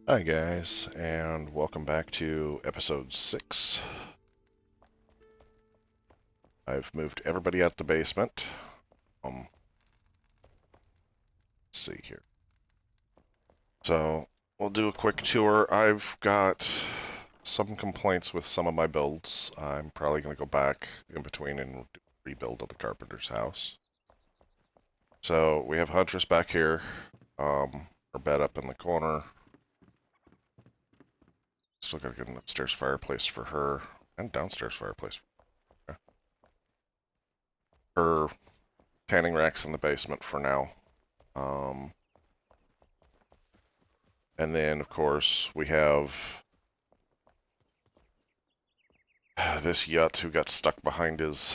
Hi guys, and welcome back to episode 6. I've moved everybody out the basement. Let's see here. So, we'll do a quick tour. I've got some complaints with some of my builds. I'm probably going to go back in between and do a rebuild of the carpenter's house. So, we have Huntress back here. Her bed up in the corner. Still got to get an upstairs fireplace for her, and downstairs fireplace for her. Her tanning rack's in the basement for now. Um, and then, of course, we have this Yut who got stuck behind his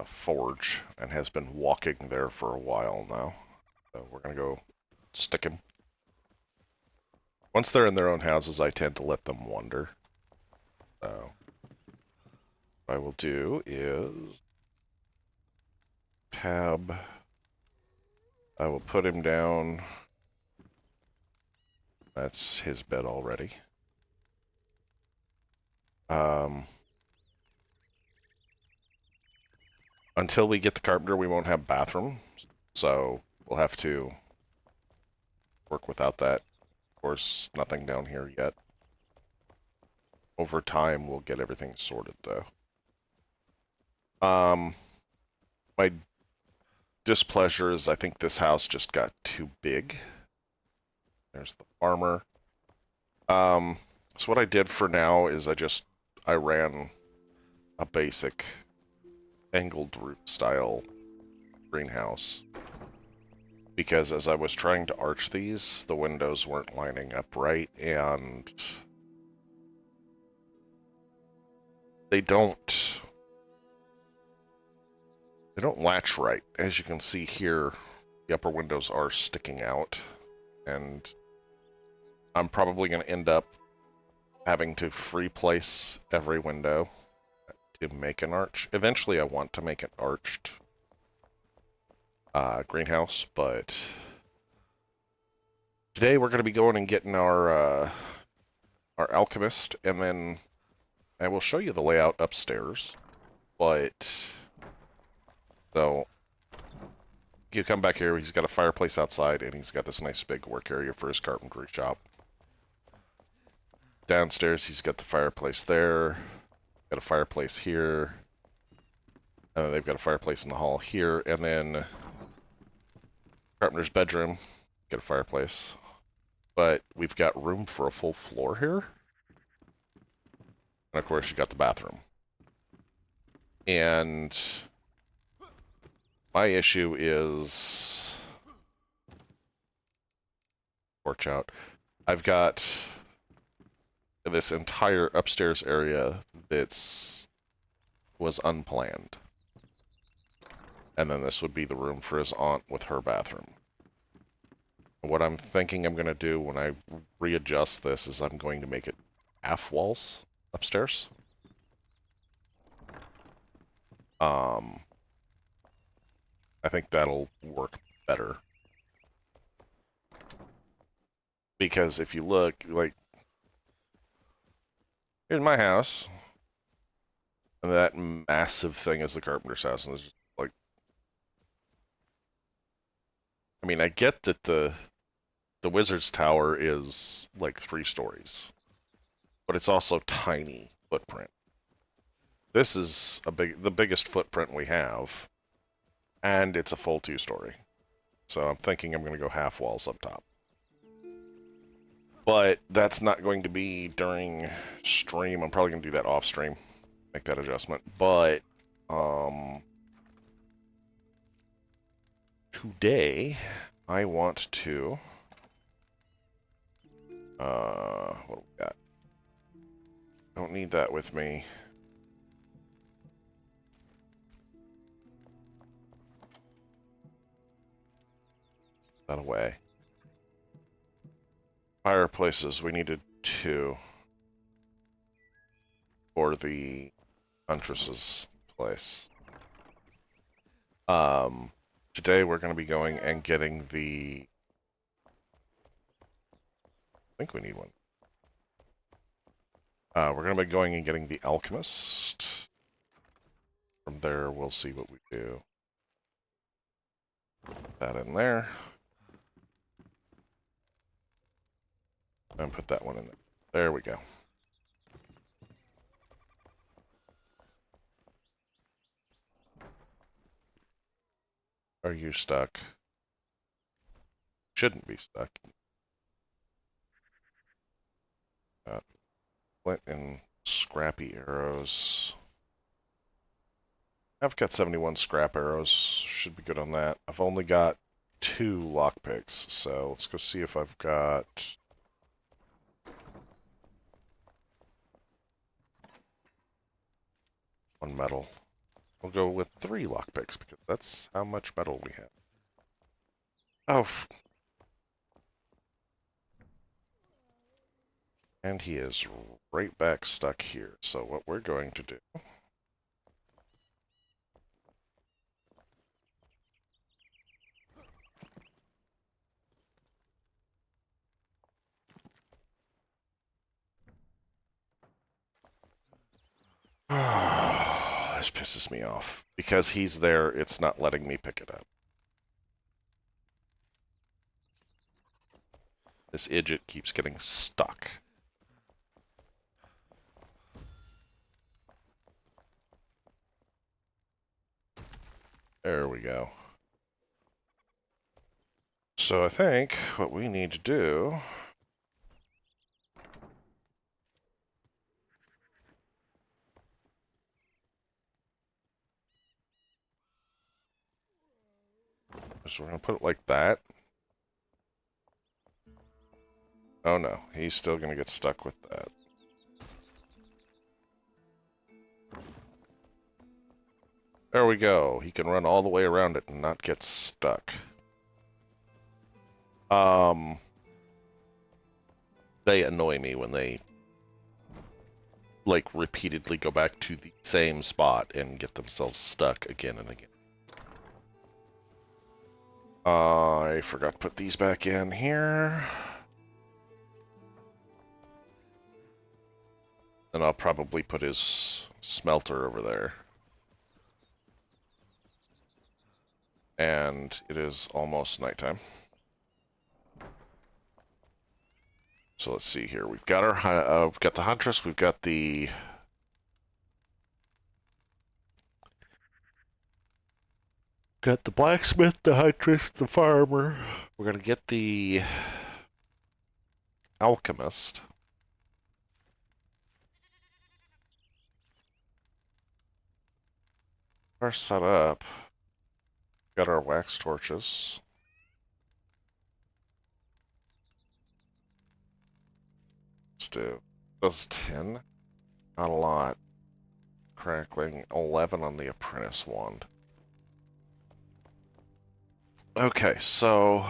forge and has been walking there for a while now. So we're going to go stick him. Once they're in their own houses, I tend to let them wander. So what I will do is tab. I will put him down. That's his bed already. Until we get the carpenter, we won't have bathroom, so we'll have to work without that. Of course, nothing down here yet. Over time, we'll get everything sorted, though. My displeasure is I think this house just got too big. There's the farmer. So what I did for now is I ran a basic angled roof style greenhouse. Because as I was trying to arch these, the windows weren't lining up right, and they don't latch right. As you can see here, the upper windows are sticking out, and I'm probably going to end up having to free place every window to make an arch. Eventually I want to make an arched greenhouse, but today we're going to be going and getting our Alchemist, and then I will show you the layout upstairs. But so you come back here, he's got a fireplace outside, and he's got this nice big work area for his carpentry shop. Downstairs, he's got the fireplace there, got a fireplace here, and then they've got a fireplace in the hall here, and then carpenter's bedroom, got a fireplace. But we've got room for a full floor here. And of course, you got the bathroom. And my issue is porch out. I've got this entire upstairs area that's was unplanned. And then this would be the room for his aunt with her bathroom. What I'm thinking I'm going to do when I readjust this is I'm going to make it half walls upstairs. I think that'll work better. Because if you look, like, here's my house, and that massive thing is the carpenter's house, and it's just like, I mean, I get that the wizard's tower is like 3 stories, but it's also tiny footprint. This is the biggest footprint we have, and it's a full 2-story. So I'm thinking I'm going to go half walls up top. But that's not going to be during stream. I'm probably going to do that off stream, make that adjustment. But today I want to what do we got? Don't need that with me. That away. Fireplaces, we needed 2 for the Huntress's place. Today we're going to be going and getting the... I think we need one. We're going to be going and getting the Alchemist. From there, we'll see what we do. Put that in there. And put that one in there. There we go. Are you stuck? Shouldn't be stuck. Flint and scrappy arrows. I've got 71 scrap arrows. Should be good on that. I've only got 2 lockpicks, so let's go see if I've got... one metal. We'll go with 3 lockpicks, because that's how much metal we have. Oh. And he is right back stuck here. So what we're going to do... This pisses me off. Because he's there, it's not letting me pick it up. This idjit keeps getting stuck. There we go. So I think what we need to do... is we're going to put it like that. Oh no, he's still going to get stuck with that. There we go. He can run all the way around it and not get stuck. They annoy me when they, like, repeatedly go back to the same spot and get themselves stuck again and again. I forgot to put these back in here. Then I'll probably put his smelter over there. And it is almost nighttime. So let's see here. We've got our we've got the huntress. We've got the blacksmith, the huntress, the farmer. We're gonna get the alchemist. We're set up. Got our wax torches. Let's do. Does 10? Not a lot. Crackling. 11 on the apprentice wand. Okay, so...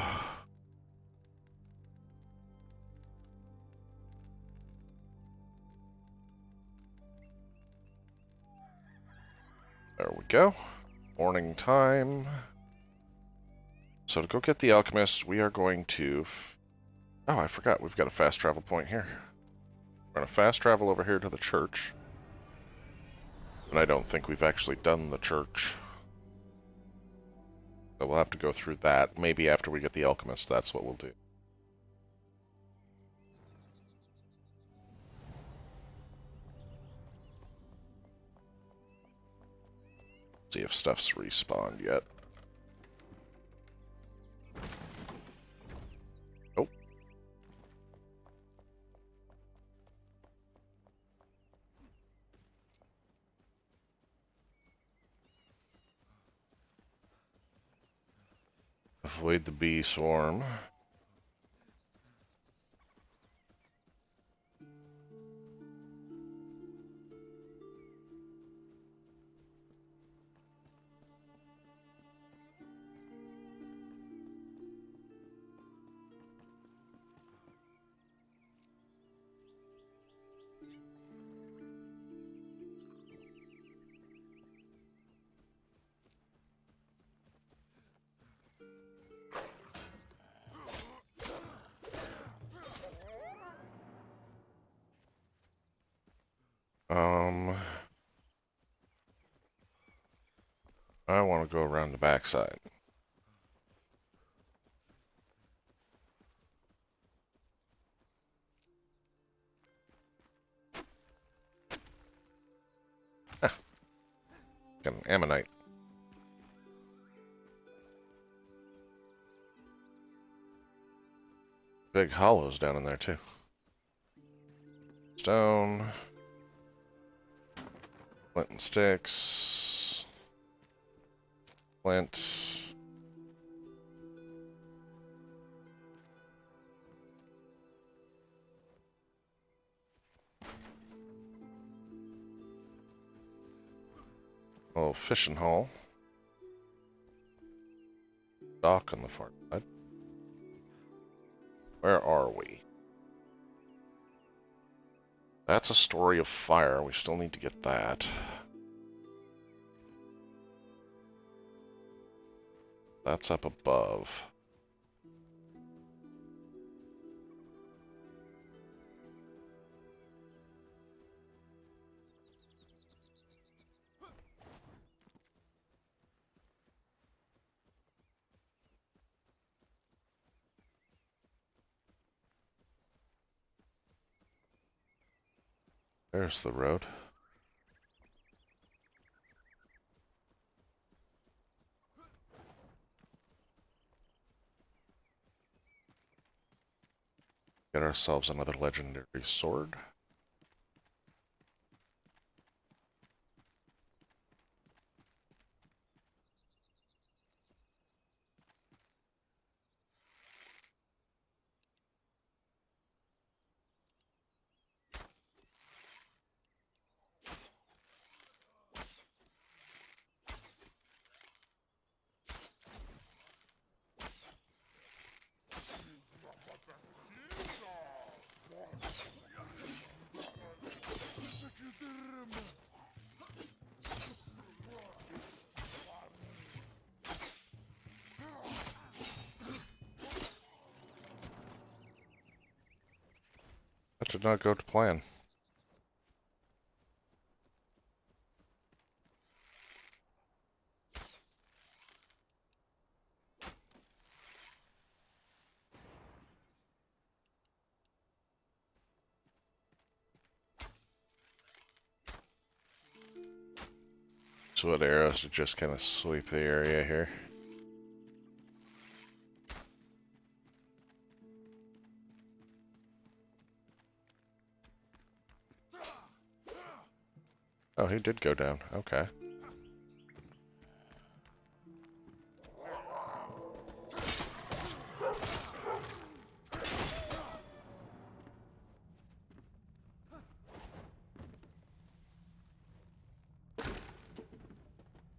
there we go. Morning time. So to go get the alchemist, we are going to... oh, I forgot. We've got a fast travel point here. We're going to fast travel over here to the church. And I don't think we've actually done the church. So we'll have to go through that. Maybe after we get the alchemist, that's what we'll do. See if stuff's respawned yet. Nope. Avoid the bee swarm. I want to go around the backside. Got an ammonite. Big hollows down in there, too. Stone. Flint and sticks. Flint. Oh, fishing hole. Dock on the far side. Where are we? That's a story of fire. We still need to get that. That's up above. There's the road. Get ourselves another legendary sword. That did not go to plan. So what arrows to just kind of sweep the area here. Oh, he did go down. Okay.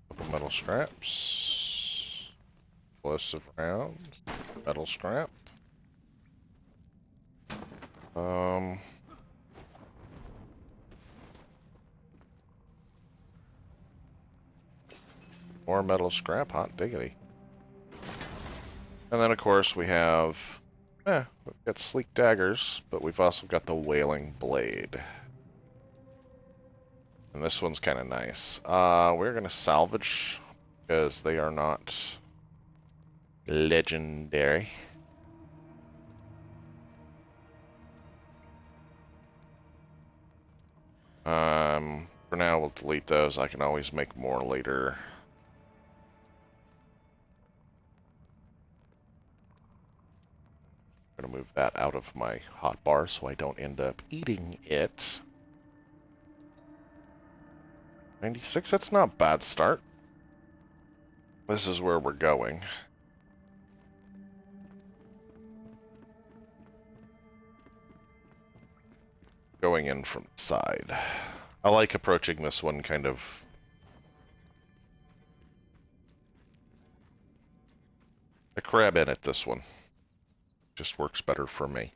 Couple metal scraps. Explosive round. Metal scrap. More metal scrap, hot diggity. And then, of course, we have... we've got sleek daggers, but we've also got the wailing blade. And this one's kind of nice. We're going to salvage, because they are not legendary. For now, we'll delete those. I can always make more later. I'm going to move that out of my hotbar so I don't end up eating it. 96, that's not a bad start. This is where we're going. Going in from the side. I like approaching this one kind of... I crab in at this one. Just works better for me.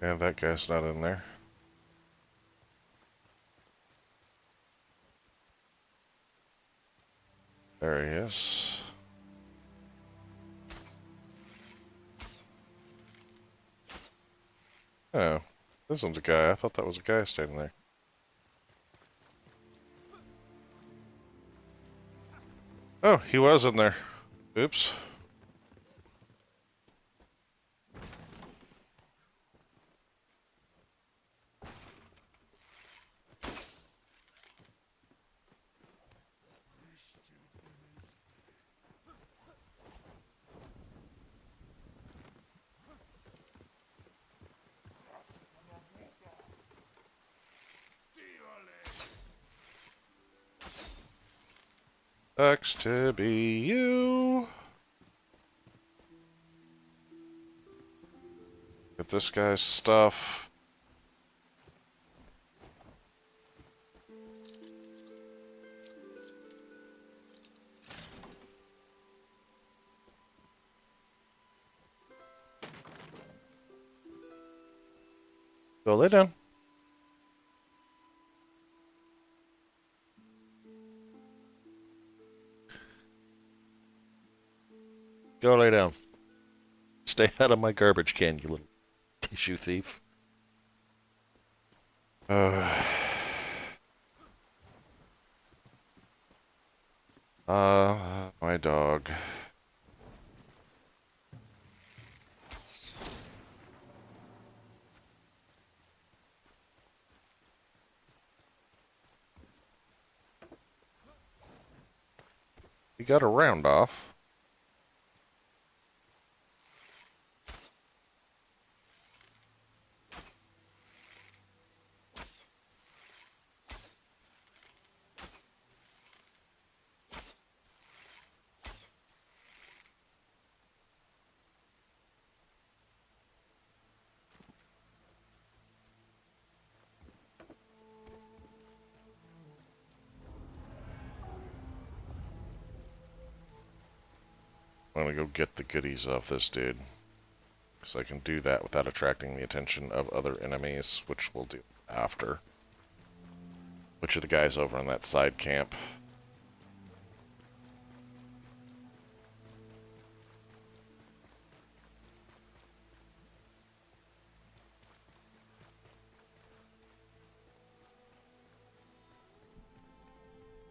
Yeah, that guy's not in there. There he is. Oh, this one's a guy. I thought that was a guy standing there. Oh, he was in there. Oops. Sucks to be you. Get this guy's stuff. Go lay down. Go lay down. Stay out of my garbage can, you little tissue thief. My dog. He got a round off. I'm gonna go get the goodies off this dude. Because I can do that without attracting the attention of other enemies, which we'll do after. Which are the guys over in that side camp.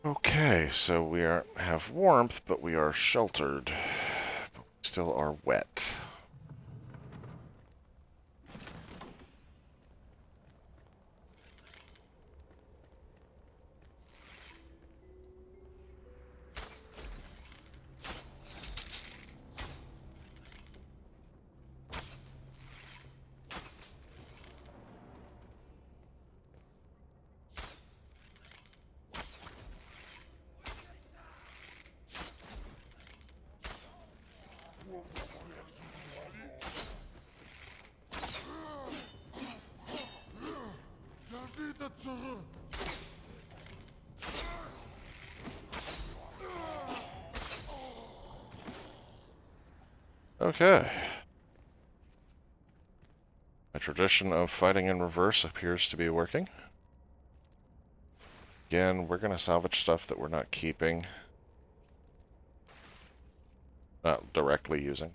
Okay, so we have warmth, but we are sheltered. But we still are wet. Okay. My tradition of fighting in reverse appears to be working. Again, we're going to salvage stuff that we're not keeping. Not directly using.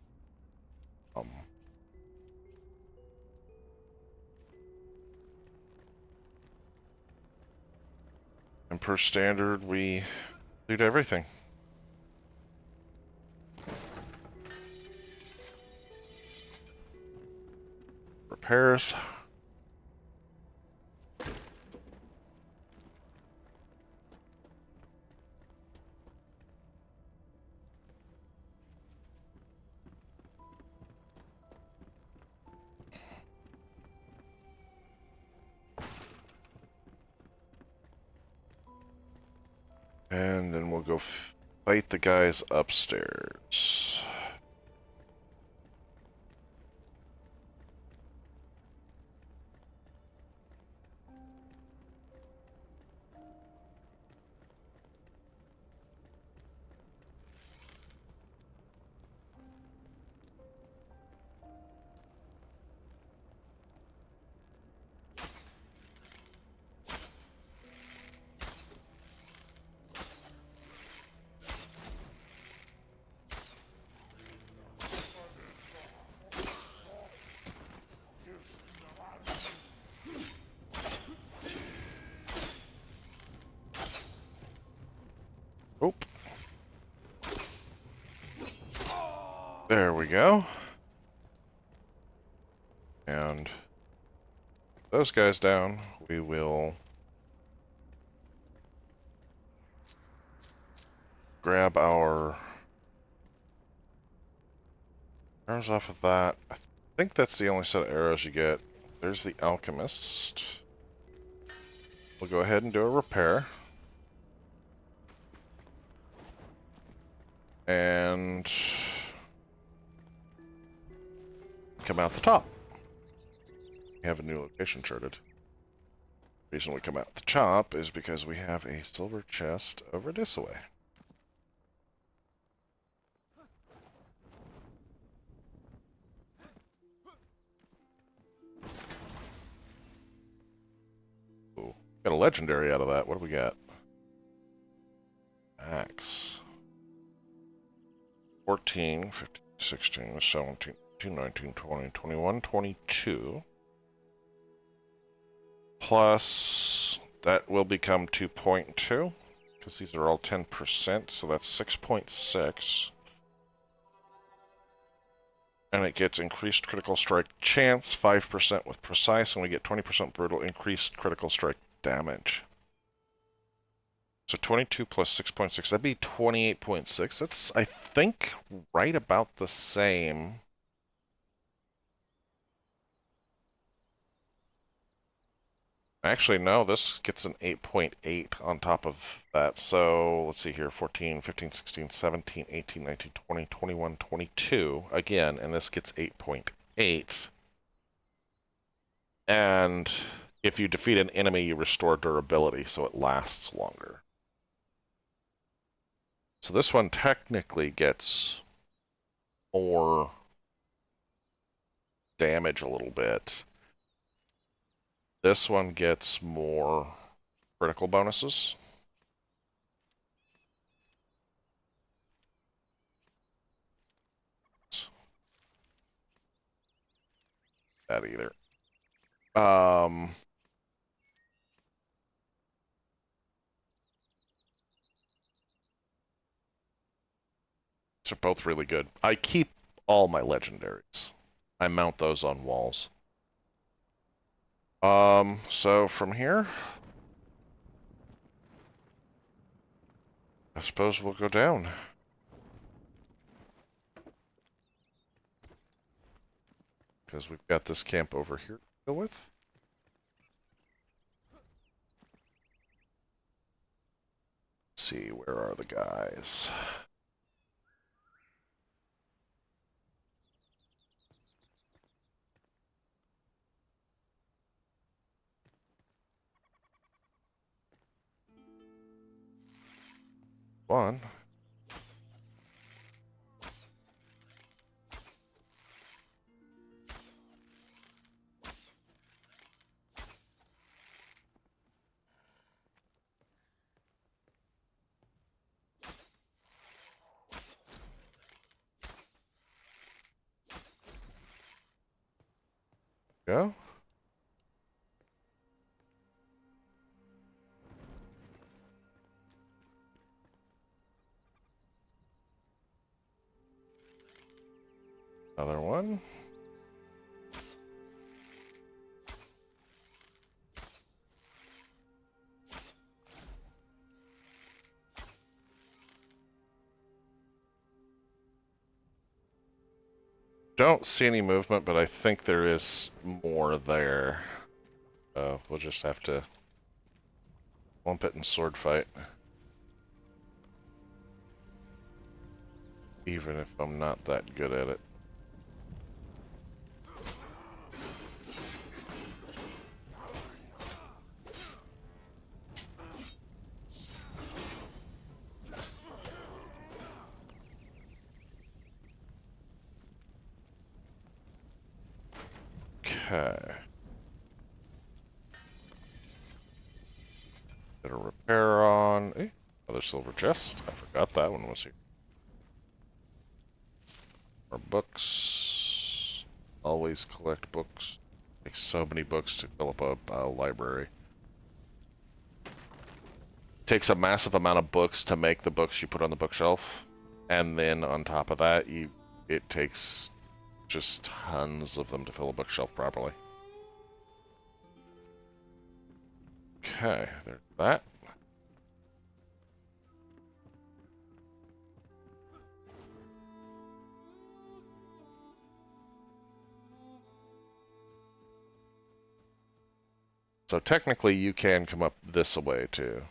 And per standard, we loot everything. Repairs. And then we'll go fight the guys upstairs. There we go. And those guys down. We will grab our arrows off of that. I think that's the only set of arrows you get. There's the Alchemist. We'll go ahead and do a repair. And come out the top. We have a new location charted. The reason we come out the top is because we have a silver chest over this way. Ooh, got a legendary out of that. What do we got? Axe. 14, 15, 16, 17, 18, 19, 20, 21, 22. Plus, that will become 2.2, because these are all 10%, so that's 6.6. And it gets increased critical strike chance, 5% with precise, and we get 20% brutal increased critical strike damage. So 22 plus 6.6, that'd be 28.6. That's, I think, right about the same. Actually, no, this gets an 8.8 on top of that. So let's see here, 14, 15, 16, 17, 18, 19, 20, 21, 22. Again, and this gets 8.8. And if you defeat an enemy, you restore durability, so it lasts longer. So this one technically gets more damage a little bit. This one gets more critical bonuses. That either. These are both really good. I keep all my legendaries. I mount those on walls. So from here, I suppose we'll go down. Because we've got this camp over here to deal with. Let's see, where are the guys? One. Go. Another one. Don't see any movement, but I think there is more there. We'll just have to lump it in sword fight. Even if I'm not that good at it. Okay. Get a repair on. Another silver chest. I forgot that one was here. Our books. Always collect books. Takes so many books to fill up a library. Takes a massive amount of books to make the books you put on the bookshelf. And then on top of that, you it takes just tons of them to fill a bookshelf properly. Okay, there's that. So technically you can come up this way too.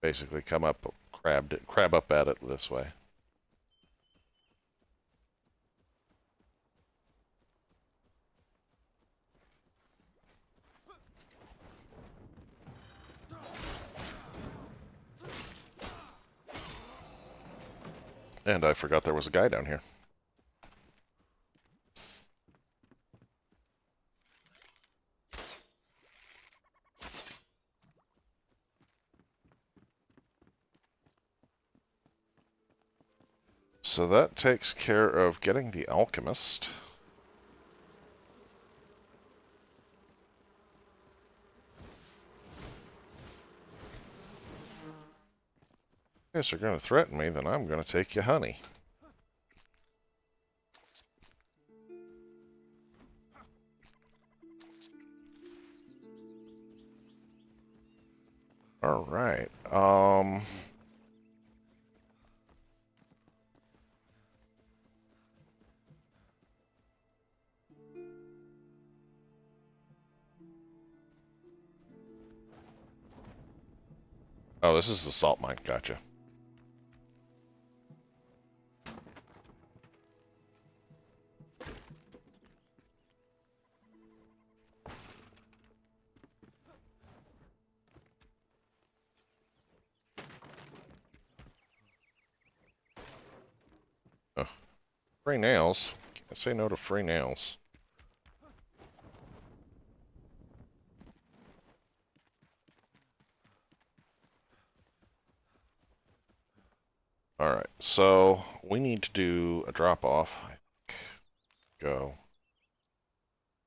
Basically come up, crab up at it this way. And I forgot there was a guy down here. So that takes care of getting the Alchemist. You guys are going to threaten me, then I'm going to take you honey. All right. Oh, this is the salt mine. Gotcha. Oh, free nails. Can't say no to free nails. Alright, so we need to do a drop-off. Go.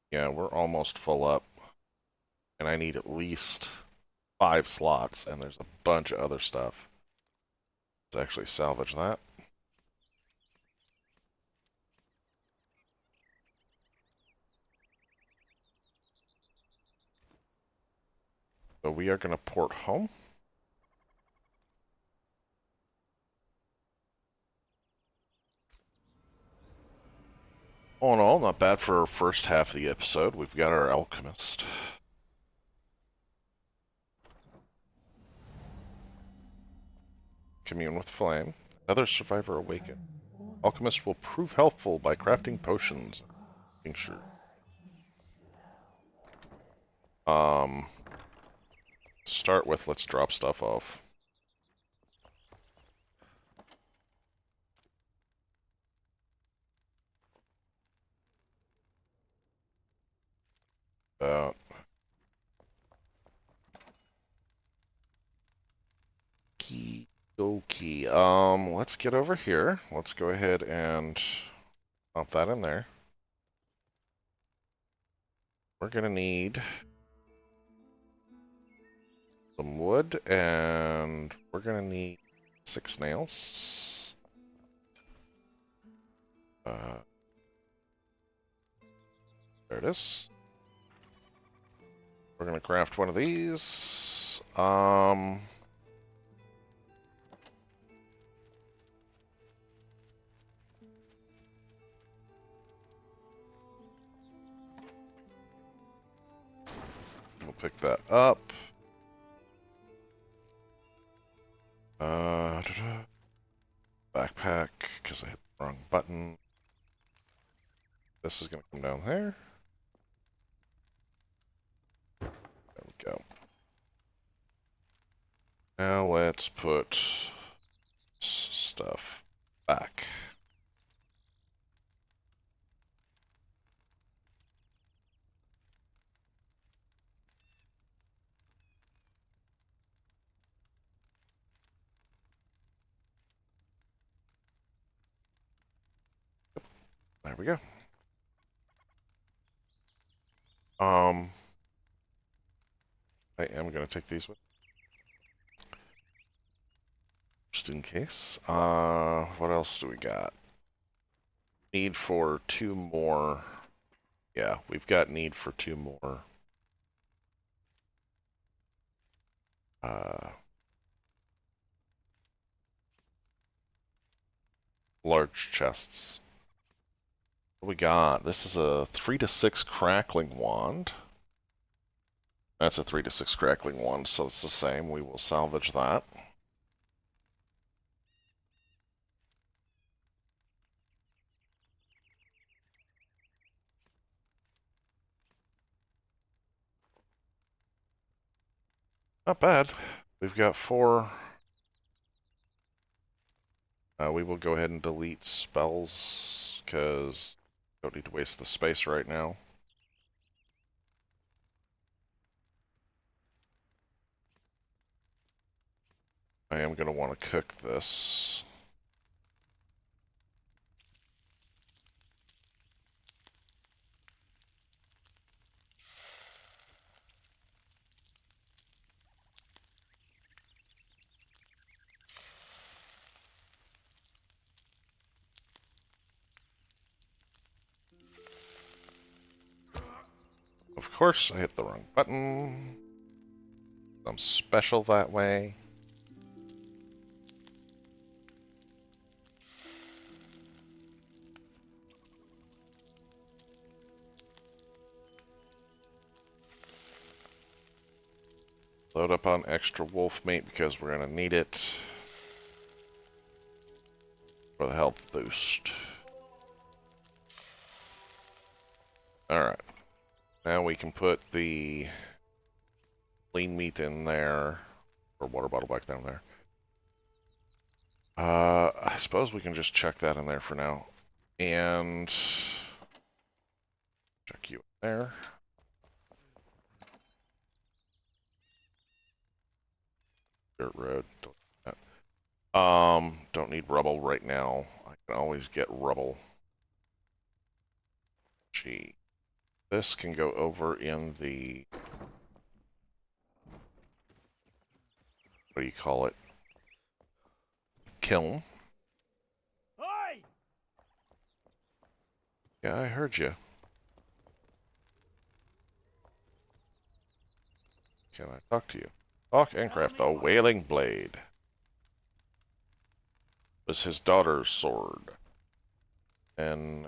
Yeah, we're almost full up. And I need at least 5 slots, and there's a bunch of other stuff. Let's actually salvage that. So we are going to port home. All in all, not bad for our first half of the episode. We've got our Alchemist. Commune with Flame. Another survivor awakened. Alchemist will prove helpful by crafting potions. Tincture. Start with, let's drop stuff off. Okie. Let's get over here. Let's go ahead and pump that in there. We're gonna need some wood, and we're gonna need 6 nails. There it is. We're gonna craft one of these. We'll pick that up. Backpack, because I hit the wrong button. This is gonna come down there. There we go. Now let's put stuff back. There we go. I am going to take these with. just in case. What else do we got? Need for 2 more. Yeah, we've got need for 2 more. Large chests. What we got? This is a 3 to 6 crackling wand. That's a 3 to 6 crackling wand, so it's the same. We will salvage that. Not bad. We've got 4. We will go ahead and delete spells, because don't need to waste the space right now. I am going to want to cook this. Of course, I hit the wrong button. I'm special that way. Load up on extra wolf meat because we're going to need it for the health boost. Alright. Now we can put the lean meat in there, or water bottle back down there. I suppose we can just check that in there for now. And check you in there. Dirt road. Don't need that. Don't need rubble right now. I can always get rubble. Gee. This can go over in the... what do you call it? Kiln. Hey! Yeah, I heard you. Can I talk to you? Talk and craft the Wailing Blade. Was his daughter's sword. And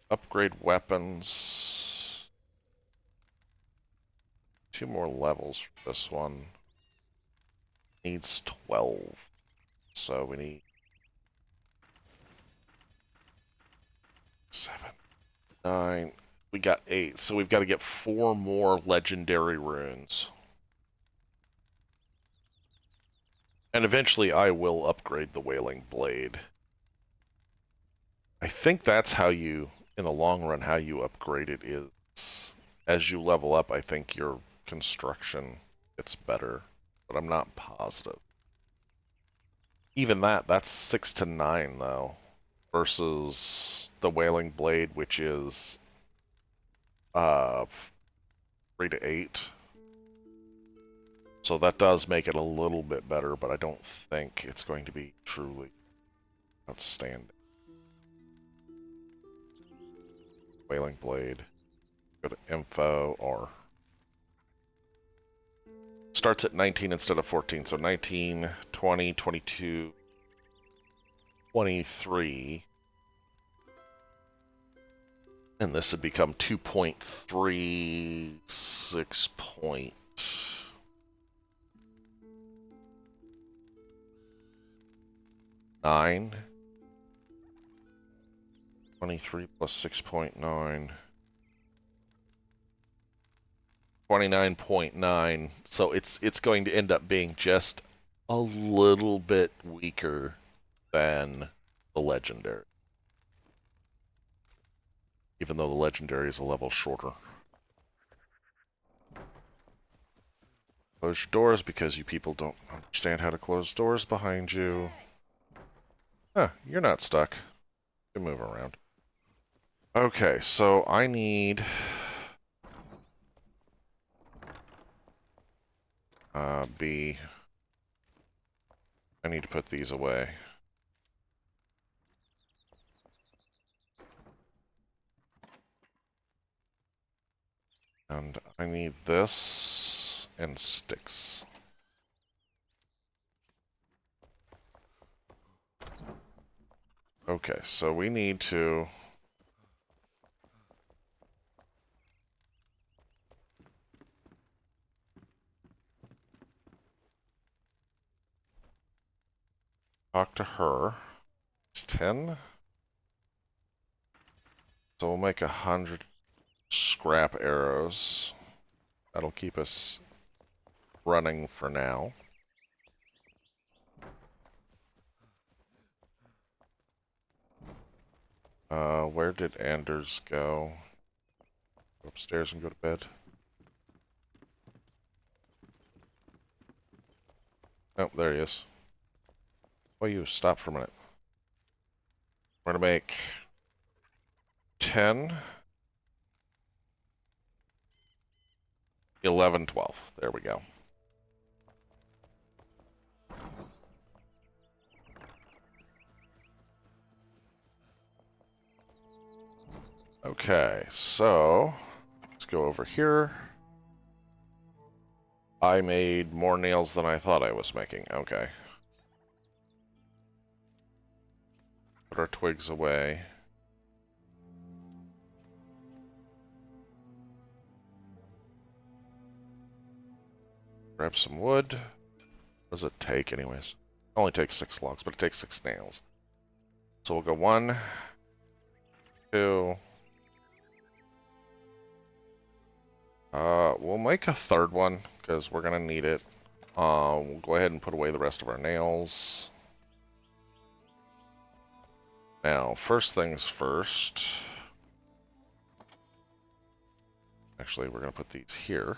upgrade weapons. 2 more levels for this one. Needs 12. So we need 7, 9. We got 8. So we've got to get 4 more legendary runes. And eventually I will upgrade the Wailing Blade. I think that's how you, in the long run, how you upgrade it is, as you level up, I think your construction gets better, but I'm not positive. Even that's 6 to 9, though, versus the Wailing Blade, which is 3 to 8. So that does make it a little bit better, but I don't think it's going to be truly outstanding. Wailing Blade. Go to info or starts at 19 instead of 14. So 19, 20, 22, 23. And this would become 2.36 point. 9. 23 plus 6.9. 29.9. So it's going to end up being just a little bit weaker than the legendary. Even though the legendary is a level shorter. Close your doors because you people don't understand how to close doors behind you. Huh, you're not stuck. You can move around. Okay, so I need... B. I need to put these away. And I need this and sticks. Okay, so we need to... talk to her. It's 10. So we'll make 100 scrap arrows. That'll keep us running for now. Where did Anders go? Go upstairs and go to bed. Oh, there he is. Oh, you stop for a minute. We're gonna make 10, 11, 12. There we go. Okay, so let's go over here. I made more nails than I thought I was making. Okay. Put our twigs away. Grab some wood. What does it take anyways? It only takes 6 logs, but it takes 6 nails. So we'll go 1, 2. We'll make a third one, because we're going to need it. We'll go ahead and put away the rest of our nails. Now, first things first. Actually, we're going to put these here.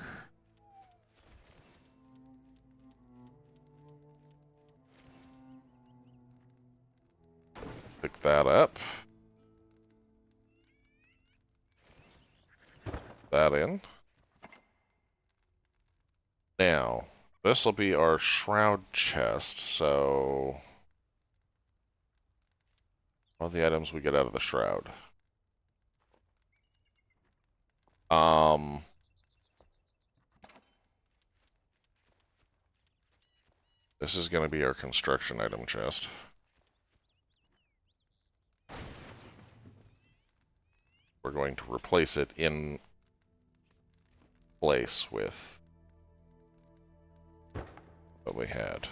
Pick that up. That in. Now, this will be our shroud chest, so... all the items we get out of the shroud. This is going to be our construction item chest. We're going to replace it in place with what we had.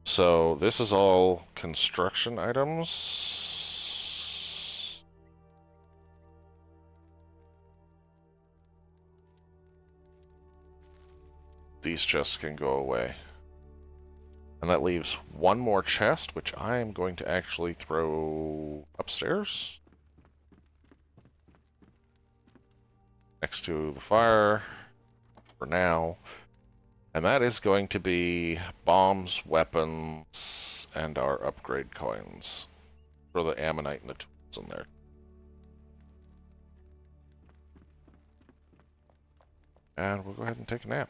So this is all construction items. These chests can go away. And that leaves one more chest, which I am going to actually throw upstairs. Next to the fire for now. And that is going to be bombs, weapons, and our upgrade coins. Throw the ammonite and the tools in there. And we'll go ahead and take a nap.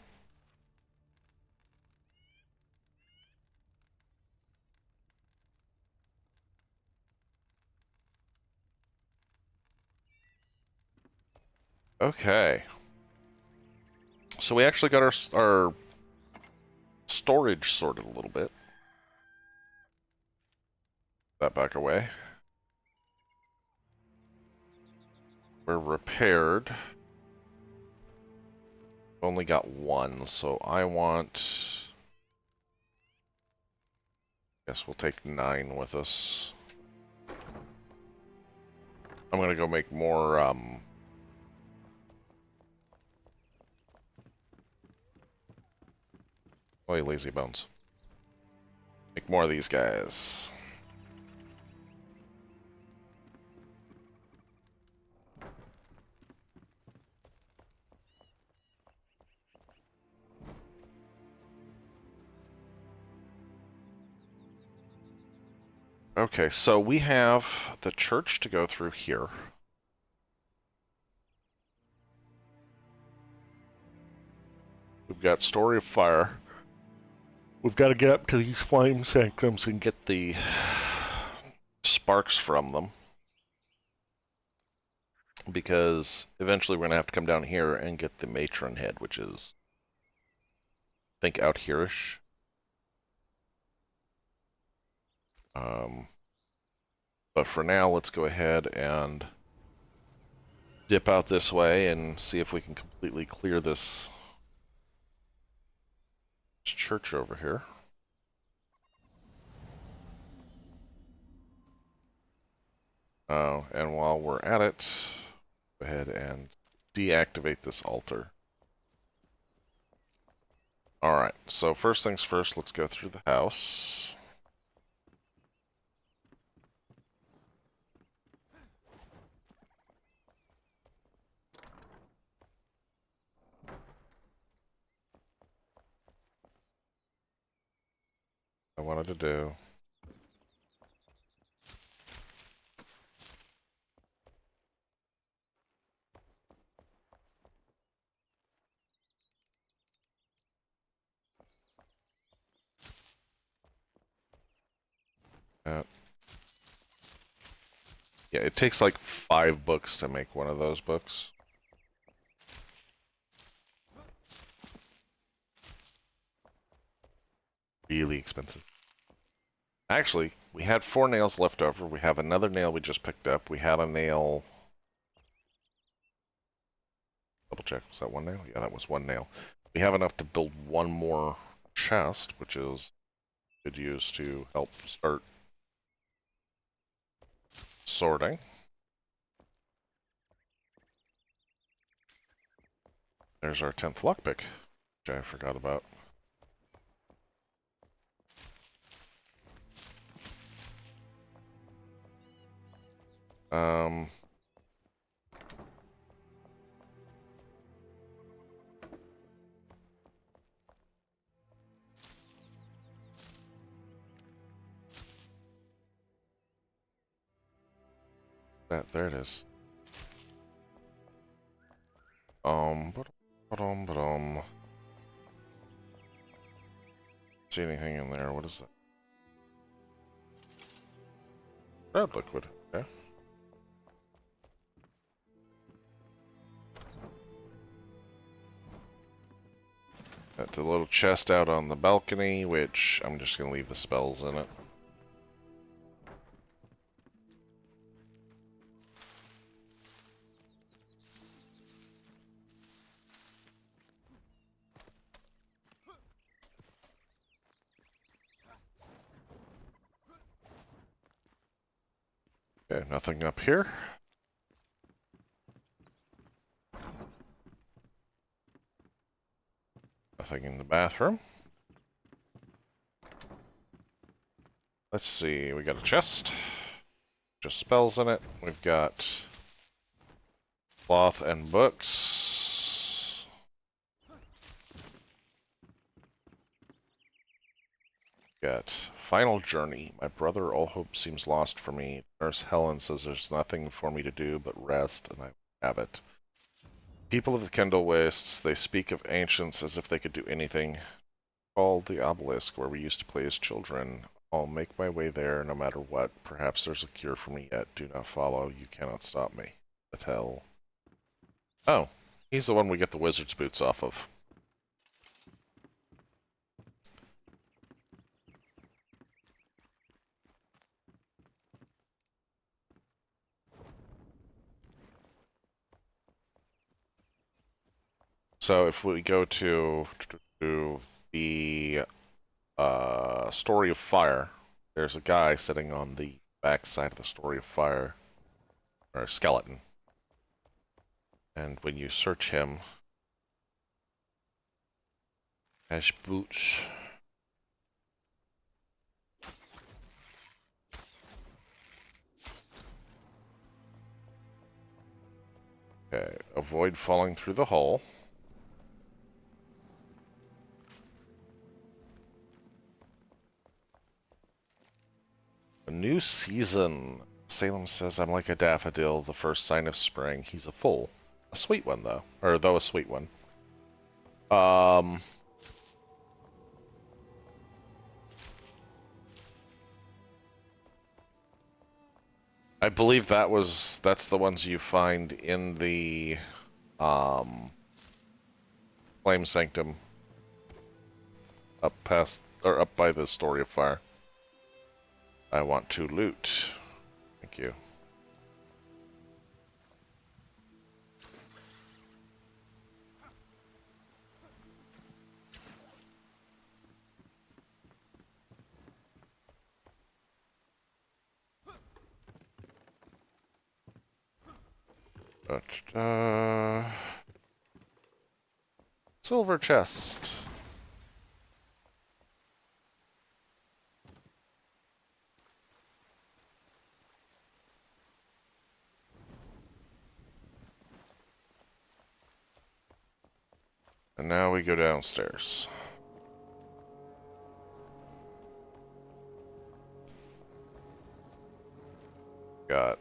Okay. So we actually got our storage sorted a little bit. That back away. We're repaired. Only got 1, so I want... guess we'll take 9 with us. I'm gonna go make more, oh, you lazy bones. Make more of these guys. Okay, so we have the church to go through here. We've got Story of Fire. We've got to get up to these flame sanctums and get the sparks from them. Because eventually we're going to have to come down here and get the matron head, which is, I think, out here-ish. But for now, let's go ahead and dip out this way and see if we can completely clear this church over here. Oh, and while we're at it, go ahead and deactivate this altar. Alright, so first things first, let's go through the house. I wanted to do. Uh, yeah, it takes like 5 books to make one of those books. Really expensive. Actually, we had 4 nails left over. We have another nail we just picked up. We had a nail. Double check. Was that 1 nail? Yeah, that was 1 nail. We have enough to build 1 more chest, which is good use to help start sorting. There's our 10th lockpick, which I forgot about. Um, there it is. Ba-dum. See anything in there? What is that? Red liquid. Okay. Got the little chest out on the balcony, which I'm just gonna leave the spells in it. Okay, nothing up here. Nothing in the bathroom. Let's see, we got a chest. Just spells in it. We've got cloth and books. Got final journey. My brother, all hope seems lost for me. Nurse Helen says there's nothing for me to do but rest, and I have it. People of the Kendall Wastes, they speak of ancients as if they could do anything. Called the obelisk, where we used to play as children. I'll make my way there no matter what. Perhaps there's a cure for me yet. Do not follow. You cannot stop me. The hell. Oh, he's the one we get the wizard's boots off of. So if we go to the Story of Fire, there's a guy sitting on the back side of the Story of Fire, or a skeleton. And when you search him, Ash Boots. Okay, avoid falling through the hole. A new season. Salem says I'm like a daffodil, the first sign of spring. He's a fool. A sweet one, though. Or, though a sweet one. Um, I believe that's the ones you find in the um Flame Sanctum up past or up by the Story of Fire. I want to loot. Thank you. Silver chest. And now we go downstairs. Got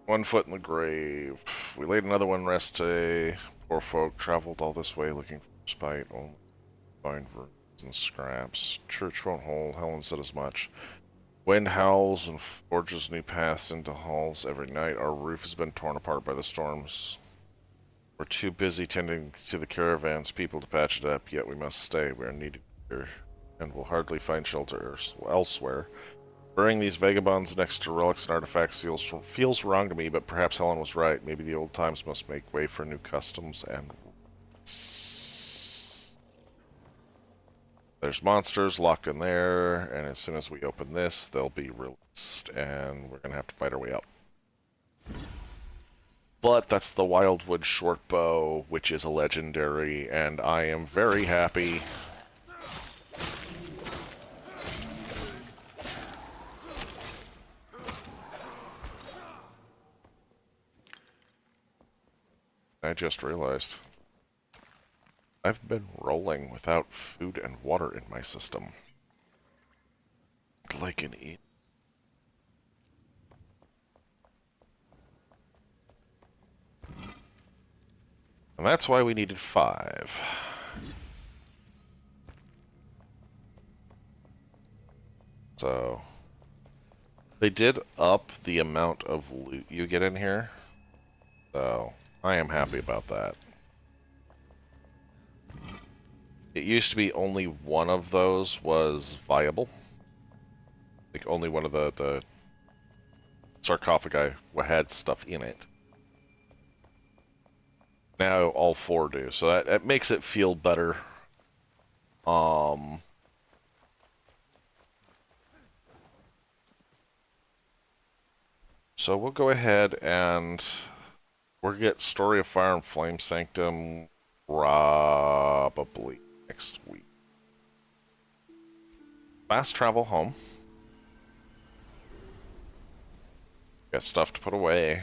one foot in the grave. We laid another one rest today. Poor folk traveled all this way looking for spite. Only find ruins and scraps. Church won't hold. Helen said as much. Wind howls and forges new paths into halls every night. Our roof has been torn apart by the storms. We're too busy tending to the caravan's people to patch it up, yet we must stay. We are needed here, and will hardly find shelter elsewhere. Burying these vagabonds next to relics and artifacts feels wrong to me, but perhaps Helen was right. Maybe the old times must make way for new customs and there's monsters locked in there, and as soon as we open this, they'll be released, and we're gonna have to fight our way out. But that's the Wildwood Shortbow, which is a legendary, and I am very happy. I just realized I've been rolling without food and water in my system. Like an idiot. And that's why we needed 5. So, they did up the amount of loot you get in here. So, I am happy about that. It used to be only one of those was viable. Like, only one of the sarcophagi had stuff in it. Now all 4 do, so that makes it feel better. Um, so we'll go ahead and we'll get Story of Fire and Flame Sanctum probably next week. Fast travel home. Got stuff to put away.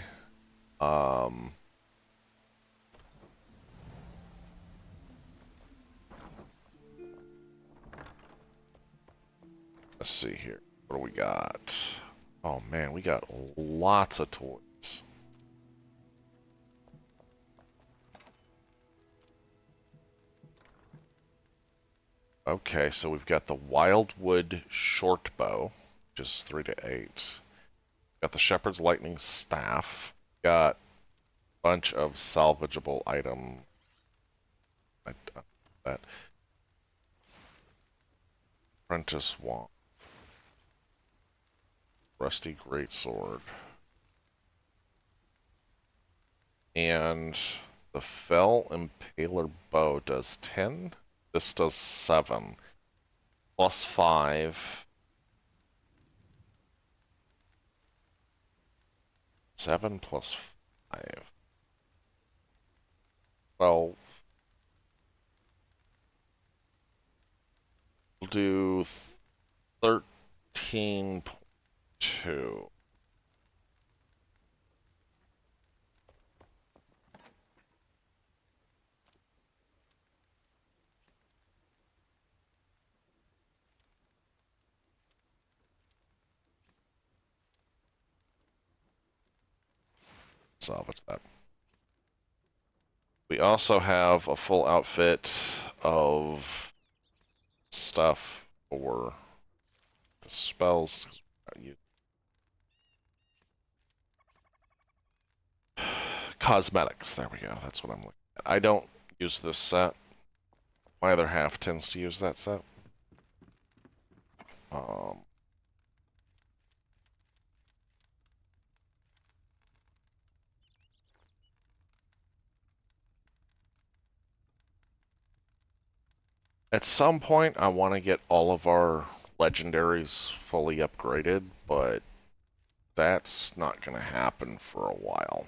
Let's see here. What do we got? Oh man, we got lots of toys. Okay, so we've got the Wildwood Shortbow, which is 3 to 8. Got the Shepherd's Lightning Staff. Got a bunch of salvageable item. That Apprentice Wand. Rusty Greatsword. And the Fell Impaler Bow does 10. This does 7. Plus 5. 7 plus 5. 12. We'll do 13.2. Salvage that. We also have a full outfit of stuff for the spells. Cosmetics, there we go, that's what I'm looking at. I don't use this set. My other half tends to use that set. Um, at some point, I want to get all of our legendaries fully upgraded, but that's not going to happen for a while.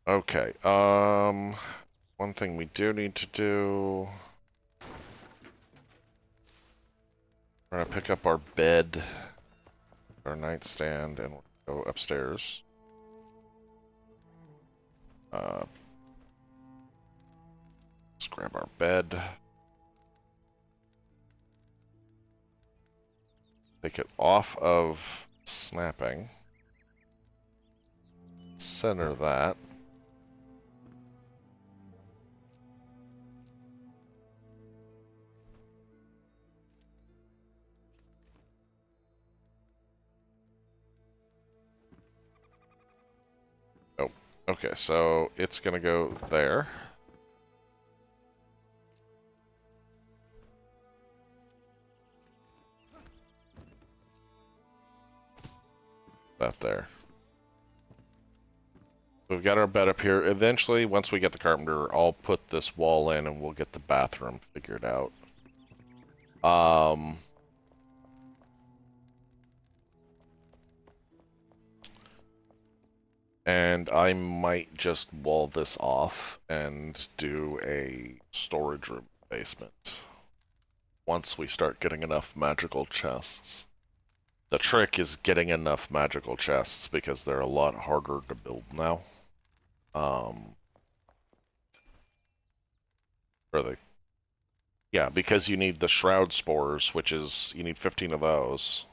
Okay, one thing we do need to do... We're gonna pick up our bed, our nightstand, and we'll go upstairs. Let's grab our bed. Take it off of snapping. Center that. Oh, okay, so it's gonna go there. That there. We've got our bed up here. Eventually, once we get the carpenter, I'll put this wall in and we'll get the bathroom figured out. And I might just wall this off and do a storage room basement once we start getting enough magical chests. The trick is getting enough magical chests because they're a lot harder to build now. Are they? Yeah, because you need the shroud spores, which is, you need 15 of those,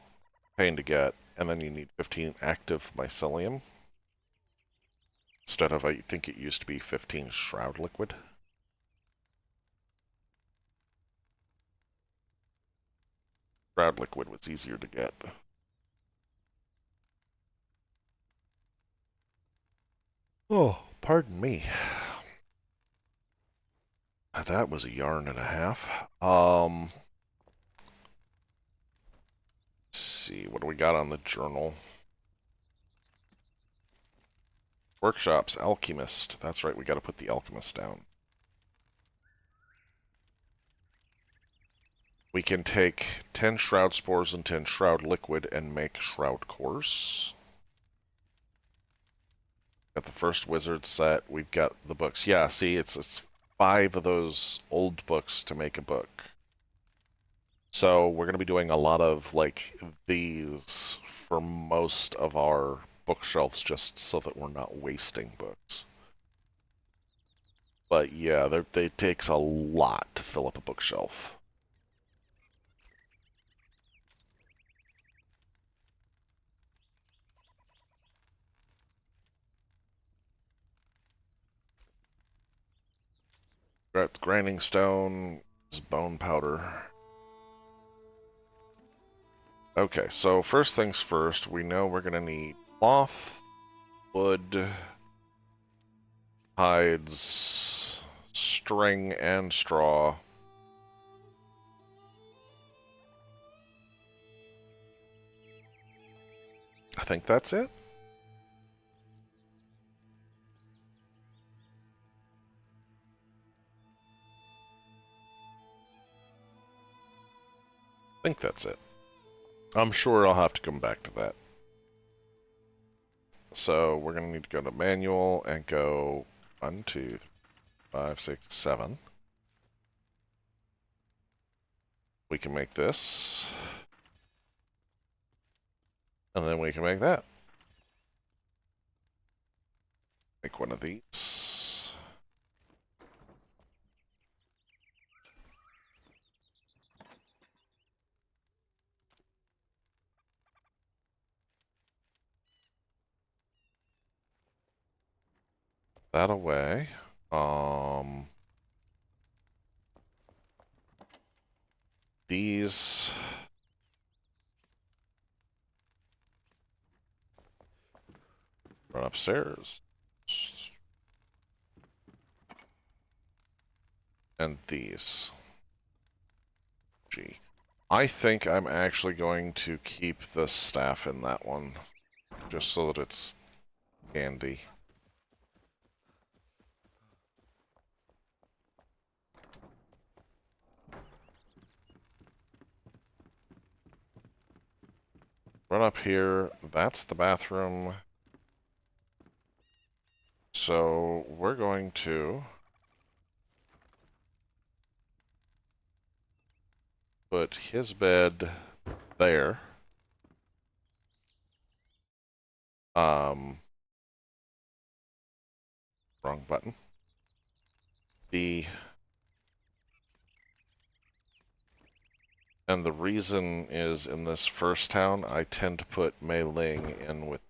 pain to get, and then you need 15 active mycelium. Instead of, I think it used to be 15 shroud liquid. Shroud liquid was easier to get. Oh, pardon me. That was a yarn and a half. Let's see, what do we got on the journal? Workshops, Alchemist. That's right, we gotta put the Alchemist down. We can take 10 shroud spores and 10 shroud liquid and make shroud cores. Got the first wizard set. We've got the books. Yeah, see, it's 5 of those old books to make a book. So we're going to be doing a lot of like these for most of our bookshelves just so that we're not wasting books. But yeah, it takes a lot to fill up a bookshelf. Got the grinding stone, bone powder. Okay, so first things first, we know we're gonna need cloth, wood, hides, string, and straw. I think that's it. I think that's it. I'm sure I'll have to come back to that. So we're going to need to go to manual and go 1, 2, 5, 6, 7. We can make this. And then we can make that. Make one of these. that away. These... Run upstairs. And these. Gee. I think I'm actually going to keep the staff in that one. Just so that it's handy. Run up here. That's the bathroom. So we're going to put his bed there. Wrong button. And the reason is in this first town, I tend to put Mei Ling in with.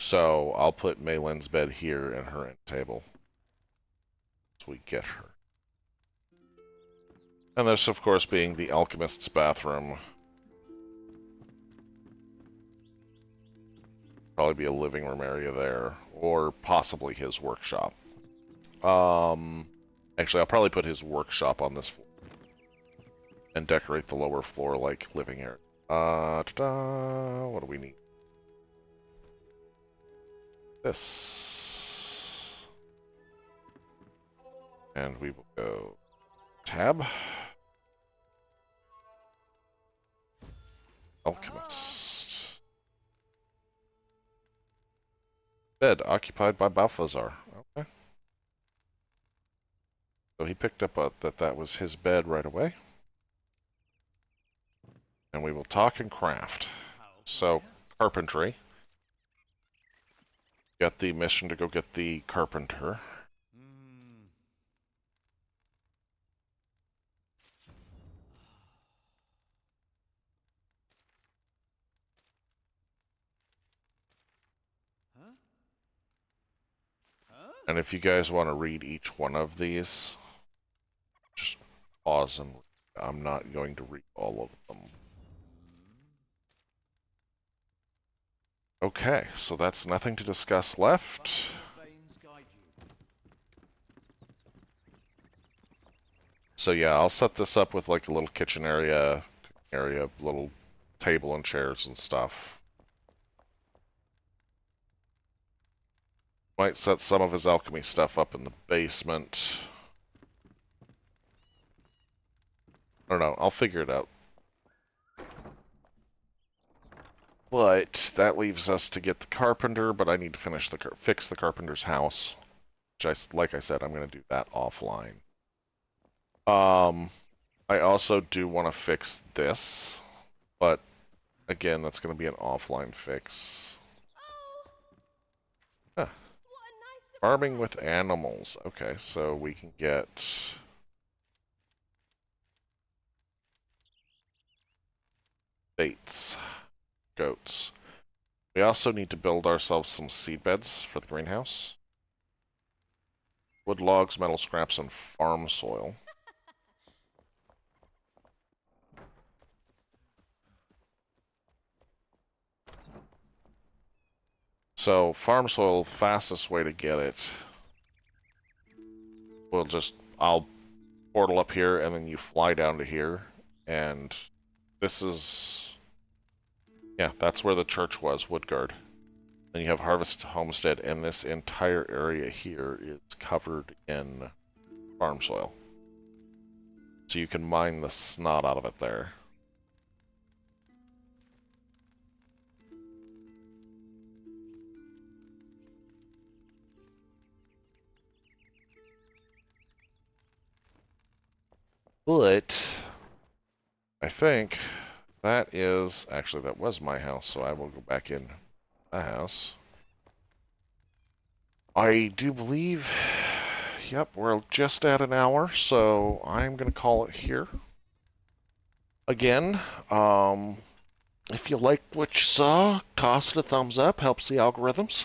So I'll put Mei Lin's bed here and her end table. So we get her. And this, of course, being the Alchemist's bathroom. Probably be a living room area there, or possibly his workshop. Actually, I'll probably put his workshop on this floor and decorate the lower floor like living area. What do we need? This. And we will go tab. Alchemist. Bed occupied by Balthazar. Okay. So he picked up that was his bed right away. And we will talk and craft. So, carpentry. Got the mission to go get the carpenter. And if you guys want to read each one of these, just pause and I'm not going to read all of them. Okay, so that's nothing to discuss left. So yeah, I'll set this up with like a little kitchen area, little table and chairs and stuff. Might set some of his alchemy stuff up in the basement. I don't know, I'll figure it out. But that leaves us to get the carpenter, but I need to fix the carpenter's house. Which like I said, I'm going to do that offline. I also do want to fix this, but again, that's going to be an offline fix. Huh. Farming with animals. Okay, so we can get baits, goats. We also need to build ourselves some seed beds for the greenhouse. Wood logs, metal scraps, and farm soil. So, farm soil, fastest way to get it. I'll portal up here, and then you fly down to here, and this is, yeah, that's where the church was, Woodguard. Then you have Harvest Homestead, and this entire area here is covered in farm soil. So you can mine the snot out of it there. But I think that is... Actually, that was my house, so I will go back in my house. I do believe... Yep, we're just at an hour, so I'm going to call it here. Again, If you liked what you saw, toss it a thumbs up. Helps the algorithms.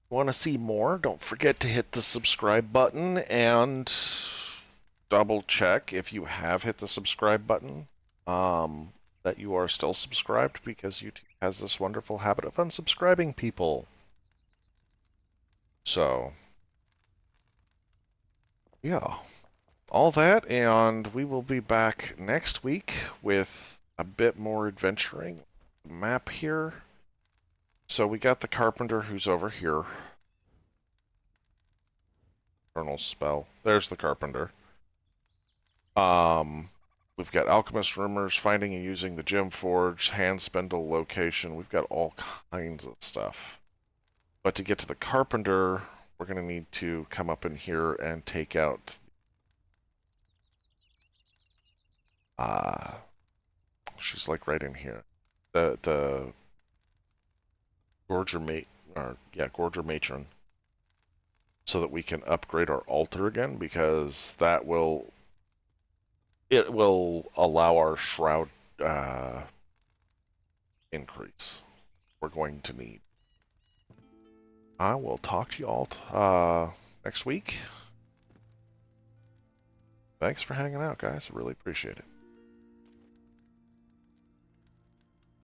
Want to see more? Don't forget to hit the subscribe button and double check if you have hit the subscribe button that you are still subscribed, because YouTube has this wonderful habit of unsubscribing people. So, yeah, all that, and we will be back next week with a bit more adventuring. Map here. So we got the carpenter who's over here. Infernal spell. There's the carpenter. We've got Alchemist rumors, finding and using the gem forge, hand spindle location. We've got all kinds of stuff. But to get to the carpenter, we're going to need to come up in here and take out she's like right in here. The Gorger mate, or yeah, Gorger matron, so that we can upgrade our altar again, because that will allow our shroud increase. We're going to need. I will talk to you all next week. Thanks for hanging out, guys. I really appreciate it.